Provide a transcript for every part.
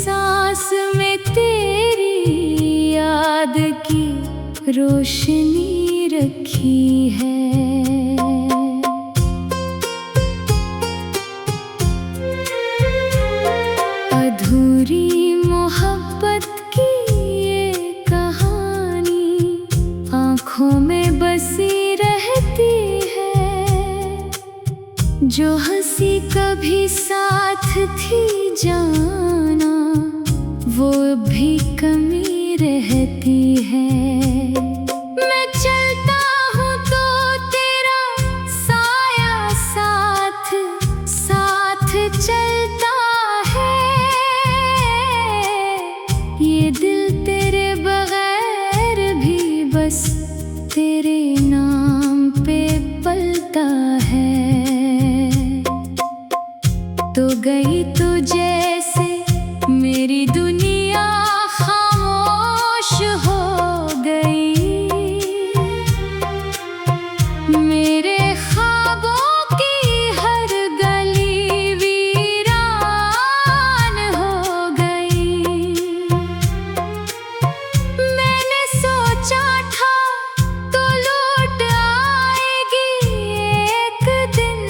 सांस में तेरी याद की रोशनी रखी है। अधूरी मोहब्बत की ये कहानी आँखों में बसी रहती है। जो हंसी कभी साथ थी जाना, वो भी कमी रहती है। मैं चलता हूँ तो तेरा साया साथ साथ चलता है। ये दिल तेरे बगैर भी बस तेरे नाम पे पलता है। तो गई तू जैसे मेरी दुनिया खामोश हो गई। मेरे ख्वाबों की हर गली वीरान हो गई। मैंने सोचा था तो लौट आएगी एक दिन,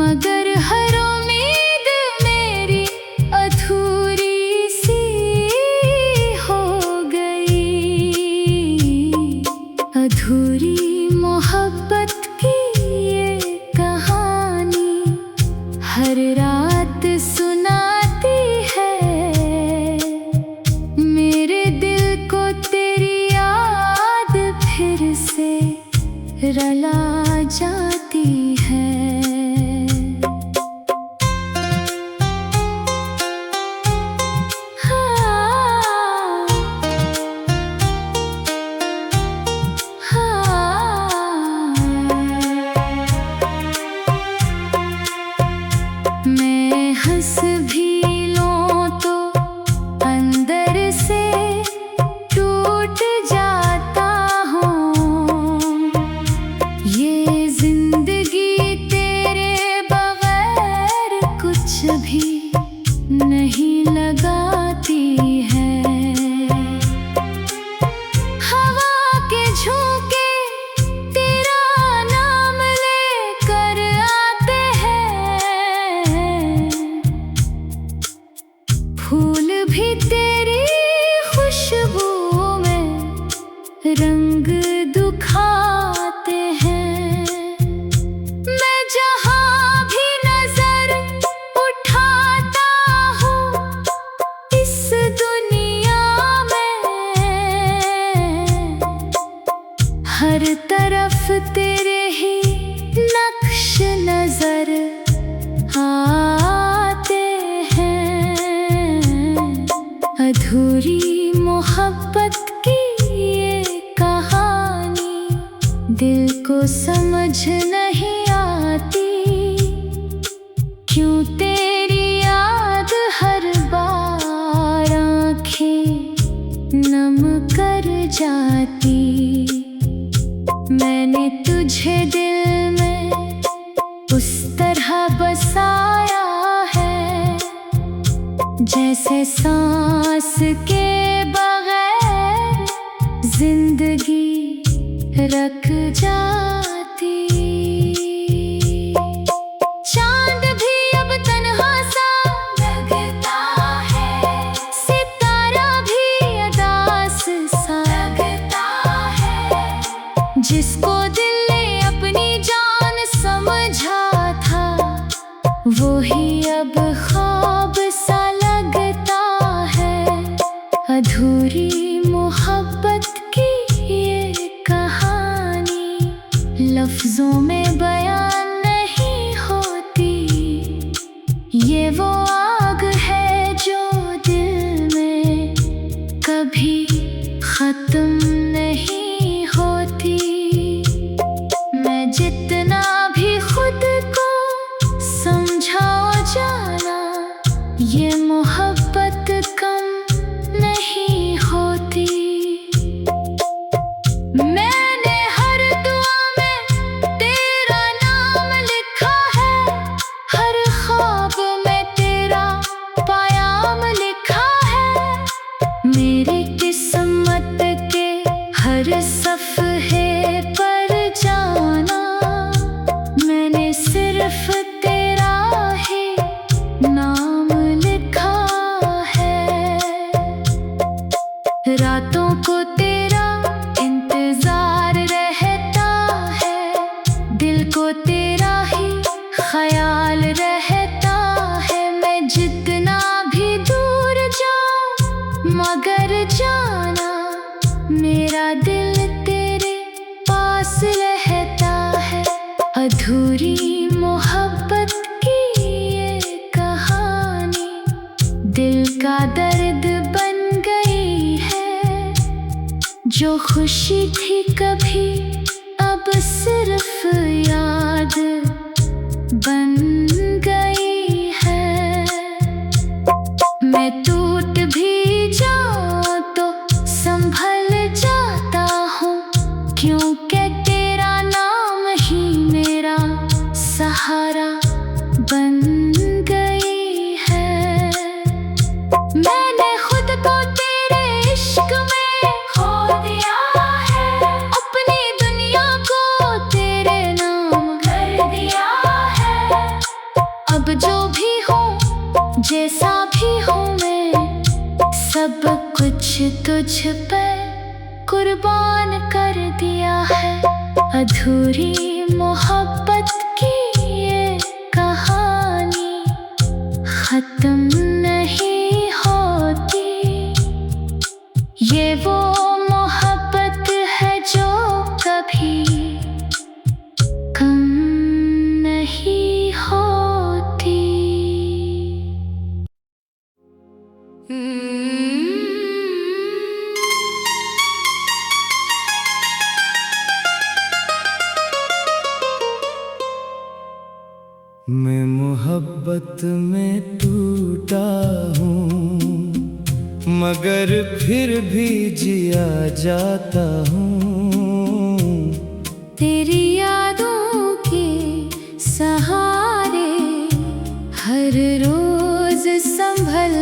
मगर हर उम्मीद मेरी अधूरी सी हो गई। अधूरी मोहब्बत की ये कहानी हर रात सुनाती है। मेरे दिल को तेरी याद फिर से रुला जाती है। मैं हंस भी लूं तो अंदर से टूट जाता हूँ। ये जिंदगी तेरे बगैर कुछ भी नहीं लगाती है। हवा के झोंके तेरा नाम लेकर आते हैं। फूल भी तेरी खुशबू में रंग दिखाते हैं। मैं जहाँ भी नजर उठाता हूँ इस दुनिया में, हर तरफ तेरे ही नक्श नजर आते हैं। अधूरी मोहब्बत की ये कहानी दिल को समझ नहीं आती। क्यों तेरी याद हर बार आँखें नम कर जाती। मैंने तुझे दिल में उस तरह बसाया है जैसे सांस के बगैर जिंदगी रख जाती। चांद भी अब तन्हा सा लगता है, सितारा भी अदास सा लगता है। जिसको दिल ने अपनी जान समझा था, वो ही अब ख्वाब सा लगता है। अधूरी मोहब्बत की ये कहानी लफ्जों में बयान नहीं होती। ये वो आग है जो दिल में कभी खत्म नहीं होती। मैं जितना भी खुद को समझाओ जाना, ये मोहब्बत कम नहीं होती। मैंने हर दुआ में तेरा नाम लिखा है, हर ख्वाब को तेरा ही ख्याल रहता है। मैं जितना भी दूर जाऊं मगर जाना मेरा दिल तेरे पास रहता है। अधूरी मोहब्बत की ये कहानी दिल का दर्द बन गई है। जो खुशी थी कभी अब सिर्फ याद बन गई है। मैं टूट भी जाऊं तो संभल जाता हूँ, क्योंकि तेरा नाम ही मेरा सहारा बन गई है। मैंने खुद को तेरे इश्क में खो दिया है, अपनी दुनिया को तेरे नाम कर दिया है। अब जो भी हूँ जैसा भी हूँ मैं, सब कुछ तुझ पे कुर्बान कर दिया है। अधूरी मोहब्बत की ये कहानी खत्म नहीं होती। ये वो मोहब्बत है जो कभी कम नहीं होती। मैं मोहब्बत में टूटा हूँ, मगर फिर भी जिया जाता हूँ। तेरी यादों के सहारे हर रोज संभल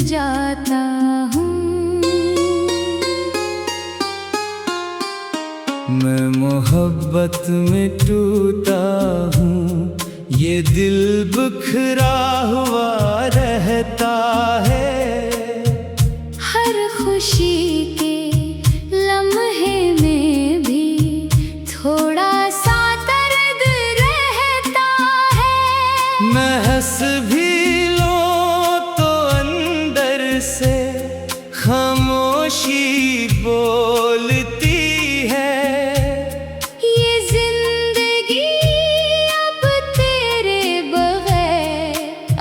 जाता हूँ। मैं मोहब्बत में टूटा हूँ, ये दिल बिखरा हुआ रहता है। हर खुशी के लम्हे में भी थोड़ा सा दर्द रहता है। मैं हंस भी लूं तो अंदर से खामोशी बोलती है। ये जिंदगी अब तेरे बगैर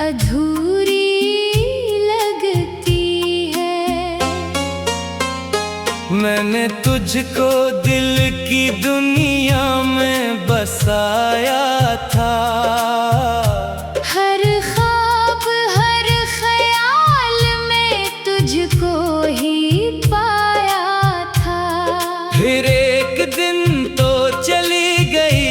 अधूरी लगती है। मैंने तुझको दिल की दुनिया में बसाया था। हर ख्वाब हर ख्याल में तुझको ही पाया था। फिर एक दिन तो चली गई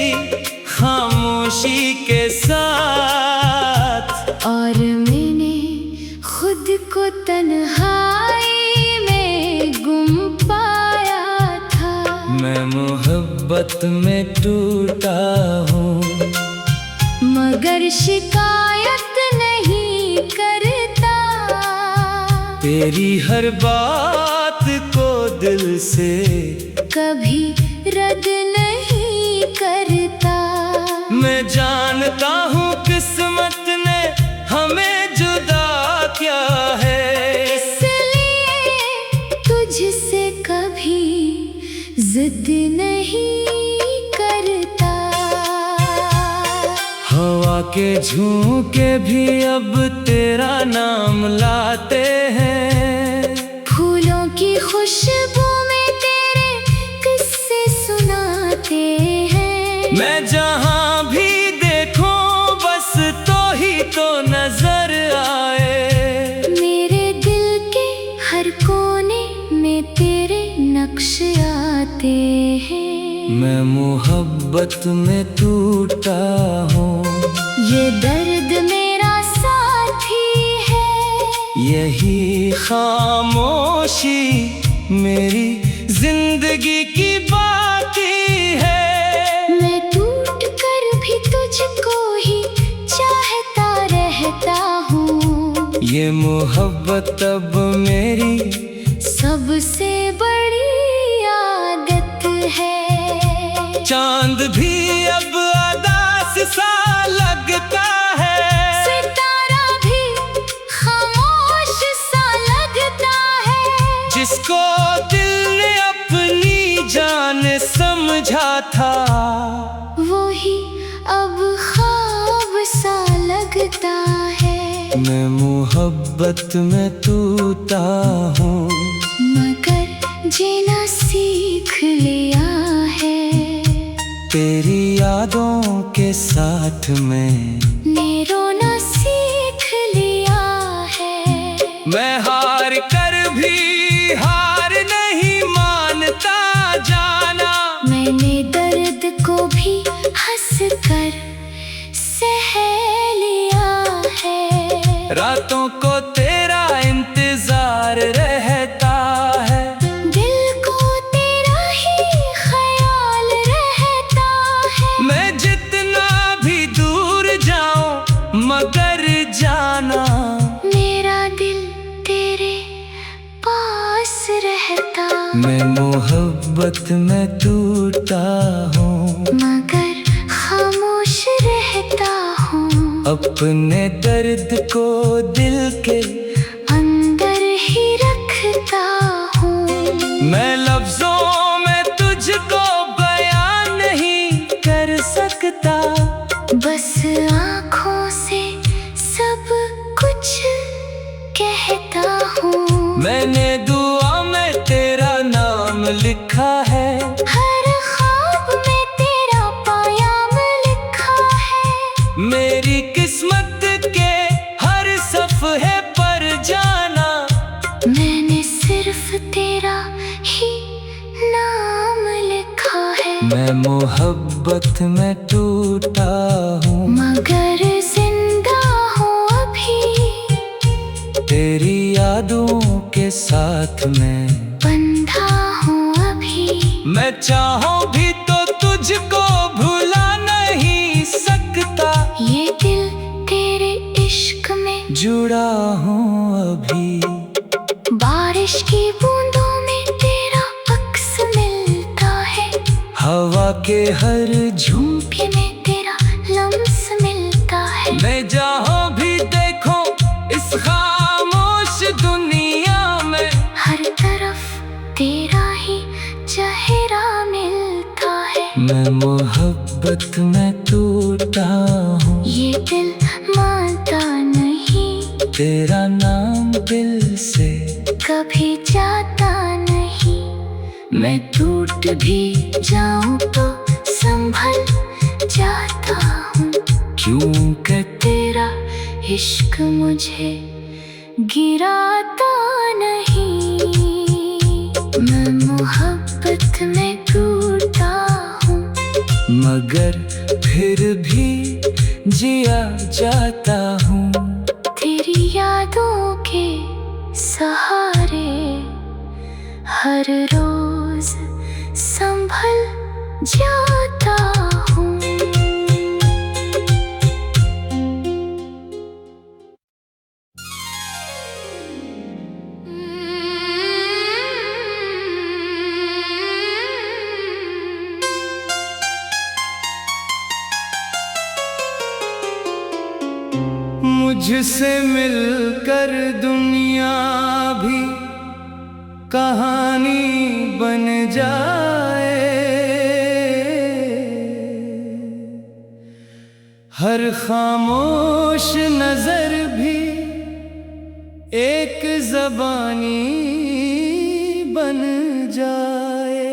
खामोशी के साथ, और मैंने खुद को तन्हाई में गुम पाया था। मैं मोहब्बत में टूटा हूँ, मगर शिकायत नहीं करता। तेरी हर बात को दिल से कभी रद्द नहीं करता। मैं जानता हूँ किस्मत ने हमें जुदा किया है, इसलिए तुझसे कभी जिद नहीं करता। हवा के झोंके भी अब तेरा नाम लाते हैं। फूलों की खुशबू में तेरे किस्से सुनाते हैं। मैं जहाँ भी देखूं बस तो ही तो नजर आए। मेरे दिल के हर कोने में तेरे नक्श आते हैं। मैं मोहब्बत में टूटा हूँ, ये दर्द मेरा साथी है। यही खामोशी मेरी जिंदगी की बाकी है। मैं टूट कर भी तुझको ही चाहता रहता हूँ। ये मोहब्बत अब मेरी सबसे बड़ी आदत है। चांद भी अब मैं मोहब्बत में टूटा हूँ, मगर जीना सीख लिया है। तेरी यादों के साथ मैंने रोना सीख लिया है। मैं हार कर भी हार नहीं मानता जाना, मैंने दर्द को भी हंस कर सह लिया है। रातों को तेरा इंतजार रहता है, दिल को तेरा ही ख्याल रहता है। मैं जितना भी दूर जाऊं मगर जाना, मेरा दिल तेरे पास रहता। मैं मोहब्बत में टूटा हूँ, मगर खामोश रहता हूँ। अपने दर्द को दिल के अंदर ही रखता हूँ। मैं लफ्जों में तुझको बयान नहीं कर सकता, बस आँखों से सब कुछ कहता हूँ। मैंने दुआ में तेरा नाम लिखा है, हर ख्वाब में तेरा पायाम लिखा है। मेरी किस्मत के हर सफ़े पर जाना, मैंने सिर्फ तेरा ही नाम लिखा है। मैं मोहब्बत में टूटा हूँ, मगर जिंदा हूँ अभी। तेरी यादों के साथ मैं बंधा हूँ अभी। मैं चाहूं भी तो तुझको भुला नहीं सकता, ये दिल तेरे इश्क में जुड़ा हूँ अभी। बारिश की बूंदों में तेरा अक्स मिलता है। हवा के हर झुंपे में तेरा लम्स मिलता है। मैं जहाँ भी देखूं इस खामोश दुनिया में, हर तरफ तेरा ही चेहरा मिलता है। मैं मोहब्बत में टूटा हूँ, ये दिल मानता नहीं, तेरा नाम दिल से कभी जाता नहीं। मैं टूट भी जाऊं तो संभल जाता हूँ, क्योंकि तेरा इश्क मुझे गिराता नहीं। मैं मोहब्बत में टूटा हूँ, मगर फिर भी जिया जाता हूँ। तेरी यादों के सहारे हर रोज संभल जाता हूँ। मुझसे मिलकर दुनिया भी कहानी बन जाए, हर खामोश नजर भी एक ज़बानी बन जाए।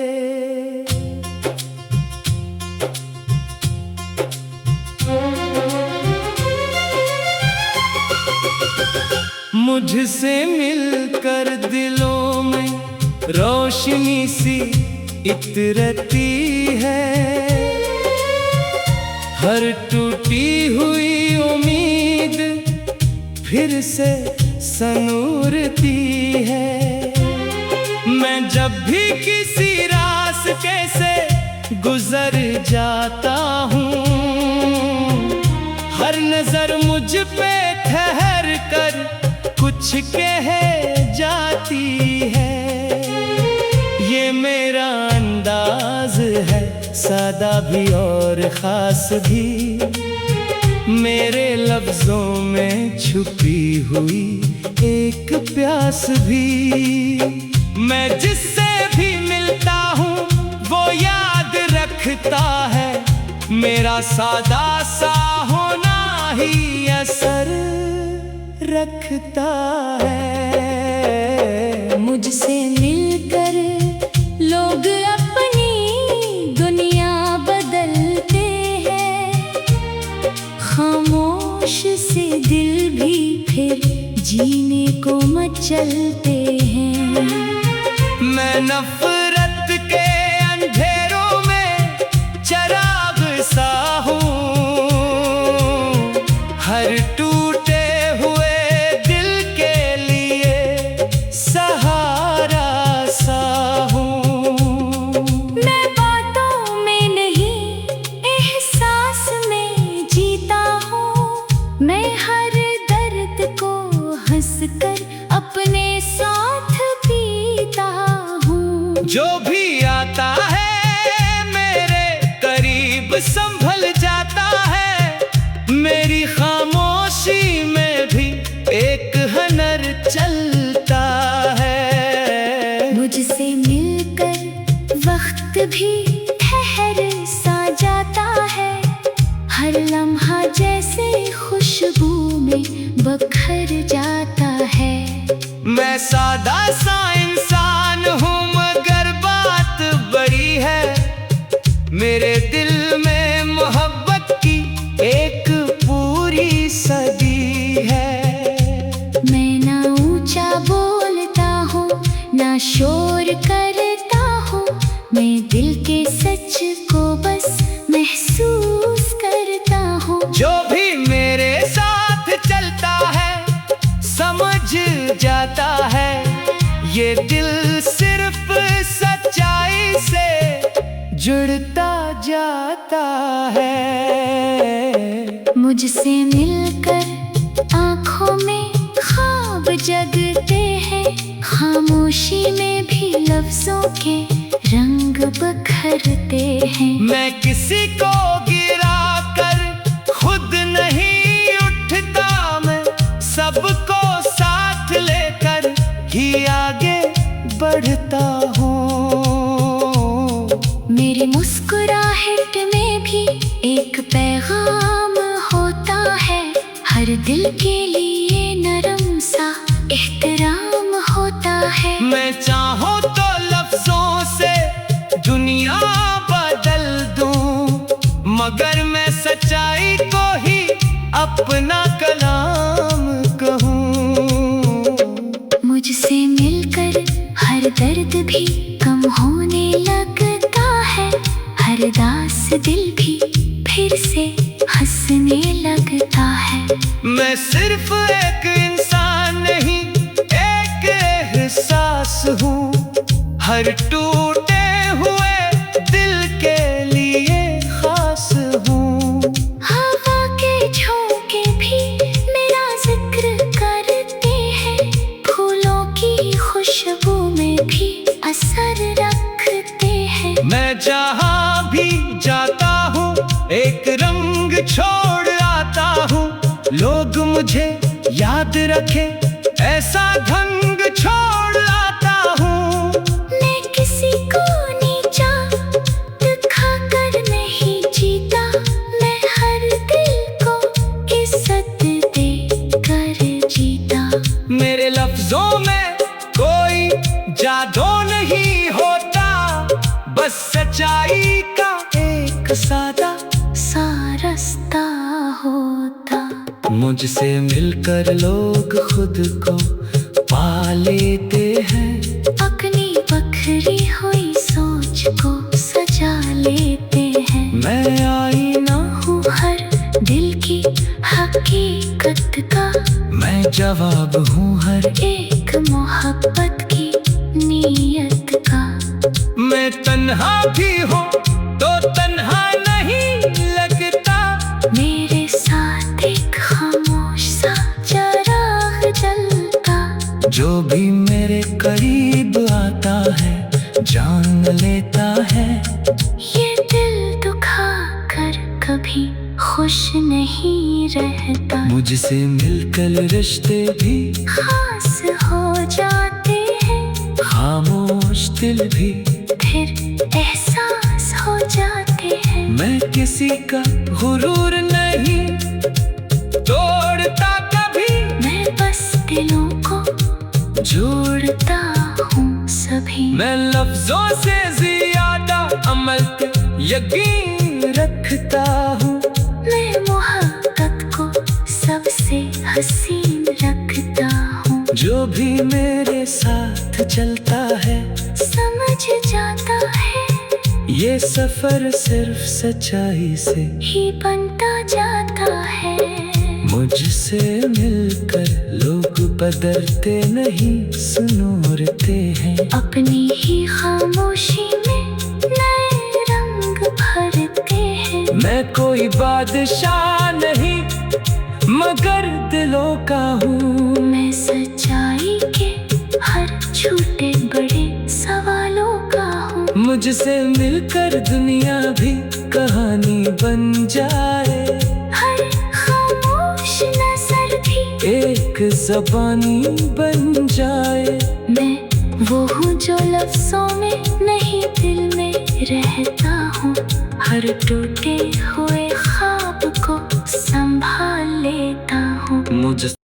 मुझसे मिलकर दिलों में रोशनी सी इतरती है, हर टूटी हुई उम्मीद फिर से सनूरती है। मैं जब भी किसी रास्ते से गुजर जाता हूँ, हर नजर मुझ पे ठहर कर कुछ कह जाती है। ये मेरा अंदाज है, सादा भी और खास भी, मेरे लफ्जों में छुपी हुई एक प्यास भी। मैं जिससे भी मिलता हूँ वो याद रखता है, मेरा सादा सा होना ही असर रखता है। मुझसे मिलकर लोग अपनी दुनिया बदलते हैं, खामोश से दिल भी फिर जीने को मचलते हैं। मैं नफरत के अंधेरों में चिराग सा हूँ, हर टूटे हुए दिल के लिए सहारा सा हूँ। मैं बातों में नहीं एहसास में जीता हूँ, मैं हर दर्द को हंसकर अपने साथ पीता हूँ। जो भी आता है मेरे करीब संभल जाता है, मेरी खामोशी में भी एक हुनर चलता है। मुझसे मिलकर वक्त भी ठहर सा जाता है, हर लम्हा जैसे खुशबू में बखर जाता है। मैं सादा सा इंसान हूँ मगर बात बड़ी है, मेरे दिल में मोहब्बत की एक पूरी सदी है। मैं ना ऊंचा बोलता हूँ ना शोर करता हूँ, मैं दिल के सच को बस महसूस करता हूँ। जो भी मेरे साथ चलता है समझ जाता है, ये दिल सिर्फ सच्चाई से जुड़ता जाता है। मुझसे मिलकर आँखों में ख्वाब जगते हैं, खामोशी में भी लफ्जों के रंग बखरते हैं। मैं किसी को गिरा कर खुद नहीं उठता, मैं सबको साथ लेकर ही आगे बढ़ता हूँ। मेरी मुस्कुराहट में भी एक पैगाम होता है, हर दिल के लिए नरम सा एहतराम होता है। मैं चाहूँ तो लफ्जों से दुनिया बदल दूं, मगर मैं सच्चाई को ही अपना कलाम कहूँ। मुझसे मिलकर हर दर्द भी कम होने लगता है, हर दास दिल भी फिर से हंसने लगता है। मैं सिर्फ एक इंसान नहीं एक एहसास हूँ, हर टूटे हुए दिल के लिए खास हूँ। हवा के झोंके भी मेरा जिक्र करते हैं, फूलों की खुशबू में भी असर रखते हैं। मैं जहाँ भी जाता हूँ एक रंग छोड़ आता हूँ, लोग मुझे याद रखे ऐसा ढंग छोड़ आता हूँ। मैं किसी को नीचा दिखाकर नहीं जीता, मैं हर दिल को इज्जत देकर जीता। मेरे लफ्जों में कोई जादू नहीं होता, बस सच्चाई का एक सादा सा रास्ता होता। मुझसे मिलकर लोग खुद को पा लेते हैं, अपनी बखरी हुई सोच को सजा लेते हैं। मैं आईना हूँ हर दिल की हकीकत का, मैं जवाब हूँ हर एक मोहब्बत की नीयत का। मैं तन्हा भी हूँ तो तन्हा नहीं लगता, मेरे साथ एक खामोश सा चिराग जलता। जो भी मेरे करीब आता है जान लेता है। ये दिल दुखा कर कभी खुश नहीं रहता, मुझसे मिलकर रिश्ते भी खास हो जाते हैं, खामोश दिल भी फिर एहसास हो जाते हैं। मैं किसी का गुरूर नहीं तोड़ता कभी, मैं बस दिलों को जोड़ता हूँ सभी। मैं लफ्जों से ज्यादा अमल पे यकीन रखता हूँ। मैं मोहब्बत को सबसे हसीन रखता हूँ। जो भी मेरे साथ चलता है समझ जाता है ये सफर सिर्फ सच्चाई से ही बनता जाता है। मुझसे मिलकर लोग बदलते नहीं सुनोरते हैं। अपनी ही खामोशी में नए रंग भरते हैं। मैं कोई बादशाह नहीं मगर दिलों का हूँ। मैं सच्चाई के हर छोटे बड़े सवालों का हूँ। मुझसे मिलकर दुनिया भी कहानी बन जाए। हर खामोश नजर भी एक ज़बानी बन जाए। मैं वो हूँ जो लफ्जों में नहीं दिल में रहता हूँ। हर टूटे हुए